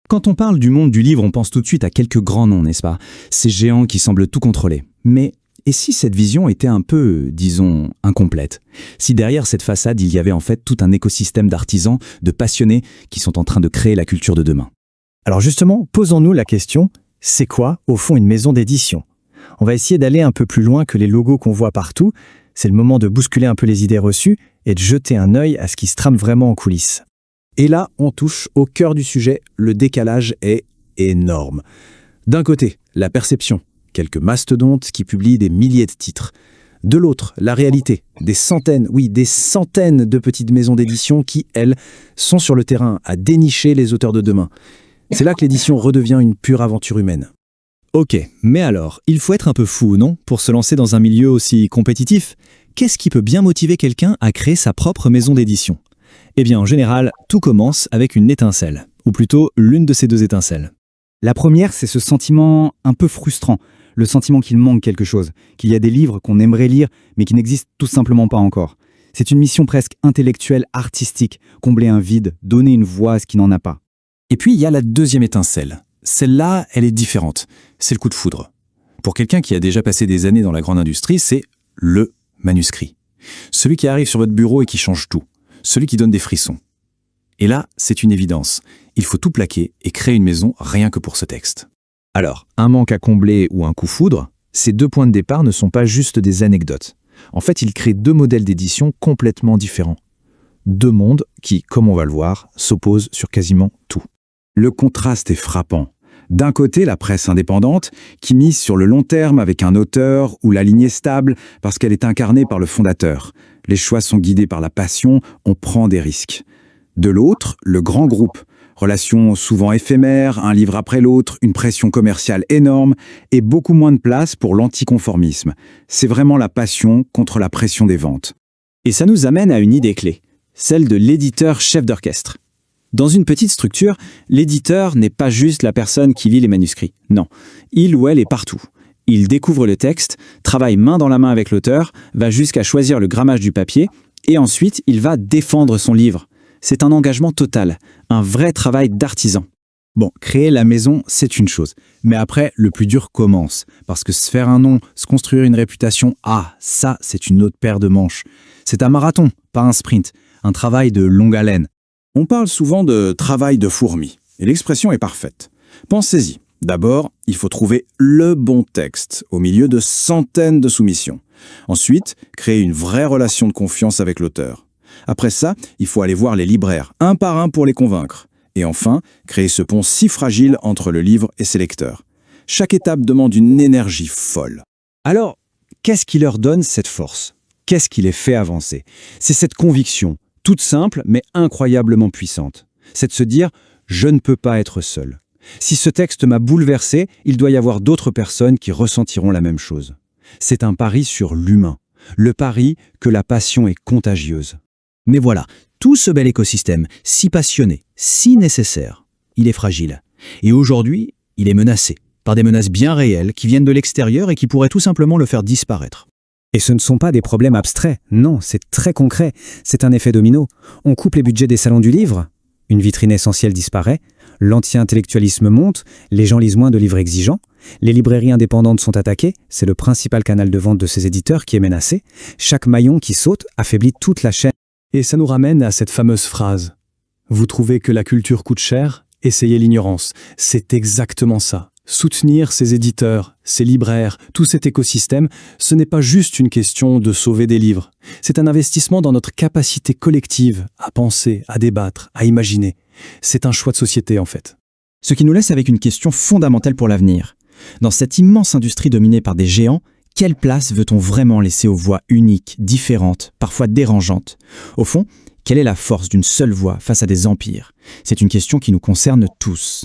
Quand on parle du monde du livre, on pense tout de suite à quelques grands noms, n'est-ce pas? Ces géants qui semblent tout contrôler. Mais et si cette vision était un peu, disons, incomplète? Si derrière cette façade, il y avait en fait tout un écosystème d'artisans, de passionnés qui sont en train de créer la culture de demain. Alors justement, posons-nous la question, c'est quoi, au fond, une maison d'édition? On va essayer d'aller un peu plus loin que les logos qu'on voit partout. C'est le moment de bousculer un peu les idées reçues et de jeter un œil à ce qui se trame vraiment en coulisses. Et là, on touche au cœur du sujet, le décalage est énorme. D'un côté, la perception, quelques mastodontes qui publient des milliers de titres. De l'autre, la réalité, des centaines, oui, des centaines de petites maisons d'édition qui, elles, sont sur le terrain à dénicher les auteurs de demain. C'est là que l'édition redevient une pure aventure humaine. Ok, mais alors, il faut être un peu fou, non? Pour se lancer dans un milieu aussi compétitif? Qu'est-ce qui peut bien motiver quelqu'un à créer sa propre maison d'édition? Eh bien, en général, tout commence avec une étincelle, ou plutôt l'une de ces deux étincelles. La première, c'est ce sentiment un peu frustrant, le sentiment qu'il manque quelque chose, qu'il y a des livres qu'on aimerait lire, mais qui n'existent tout simplement pas encore. C'est une mission presque intellectuelle, artistique, combler un vide, donner une voix à ce qui n'en a pas. Et puis, il y a la deuxième étincelle. Celle-là, elle est différente. C'est le coup de foudre. Pour quelqu'un qui a déjà passé des années dans la grande industrie, c'est le manuscrit. Celui qui arrive sur votre bureau et qui change tout. Celui qui donne des frissons. Et là, c'est une évidence. Il faut tout plaquer et créer une maison rien que pour ce texte. Alors, un manque à combler ou un coup foudre, ces deux points de départ ne sont pas juste des anecdotes. En fait, ils créent deux modèles d'édition complètement différents. Deux mondes qui, comme on va le voir, s'opposent sur quasiment tout. Le contraste est frappant. D'un côté, la presse indépendante, qui mise sur le long terme avec un auteur où la ligne est stable parce qu'elle est incarnée par le fondateur. Les choix sont guidés par la passion, on prend des risques. De l'autre, le grand groupe. Relations souvent éphémères, un livre après l'autre, une pression commerciale énorme et beaucoup moins de place pour l'anticonformisme. C'est vraiment la passion contre la pression des ventes. Et ça nous amène à une idée clé, celle de l'éditeur chef d'orchestre. Dans une petite structure, l'éditeur n'est pas juste la personne qui lit les manuscrits. Non, il ou elle est partout. Il découvre le texte, travaille main dans la main avec l'auteur, va jusqu'à choisir le grammage du papier, et ensuite il va défendre son livre. C'est un engagement total, un vrai travail d'artisan. Bon, créer la maison, c'est une chose. Mais après, le plus dur commence. Parce que se faire un nom, se construire une réputation, ça, c'est une autre paire de manches. C'est un marathon, pas un sprint. Un travail de longue haleine. On parle souvent de travail de fourmi, et l'expression est parfaite. Pensez-y. D'abord, il faut trouver le bon texte, au milieu de centaines de soumissions. Ensuite, créer une vraie relation de confiance avec l'auteur. Après ça, il faut aller voir les libraires, un par un pour les convaincre. Et enfin, créer ce pont si fragile entre le livre et ses lecteurs. Chaque étape demande une énergie folle. Alors, qu'est-ce qui leur donne cette force? Qu'est-ce qui les fait avancer? C'est cette conviction, toute simple mais incroyablement puissante. C'est de se dire « je ne peux pas être seul ». Si ce texte m'a bouleversé, il doit y avoir d'autres personnes qui ressentiront la même chose. C'est un pari sur l'humain, le pari que la passion est contagieuse. Mais voilà, tout ce bel écosystème, si passionné, si nécessaire, il est fragile. Et aujourd'hui, il est menacé par des menaces bien réelles qui viennent de l'extérieur et qui pourraient tout simplement le faire disparaître. Et ce ne sont pas des problèmes abstraits, non, c'est très concret. C'est un effet domino. On coupe les budgets des salons du livre, une vitrine essentielle disparaît, l'anti-intellectualisme monte, les gens lisent moins de livres exigeants, les librairies indépendantes sont attaquées, c'est le principal canal de vente de ces éditeurs qui est menacé, chaque maillon qui saute affaiblit toute la chaîne. Et ça nous ramène à cette fameuse phrase. Vous trouvez que la culture coûte cher? Essayez l'ignorance. C'est exactement ça. Soutenir ces éditeurs, ces libraires, tout cet écosystème, ce n'est pas juste une question de sauver des livres. C'est un investissement dans notre capacité collective à penser, à débattre, à imaginer. C'est un choix de société en fait. Ce qui nous laisse avec une question fondamentale pour l'avenir. Dans cette immense industrie dominée par des géants, quelle place veut-on vraiment laisser aux voix uniques, différentes, parfois dérangeantes? Au fond, quelle est la force d'une seule voix face à des empires? C'est une question qui nous concerne tous.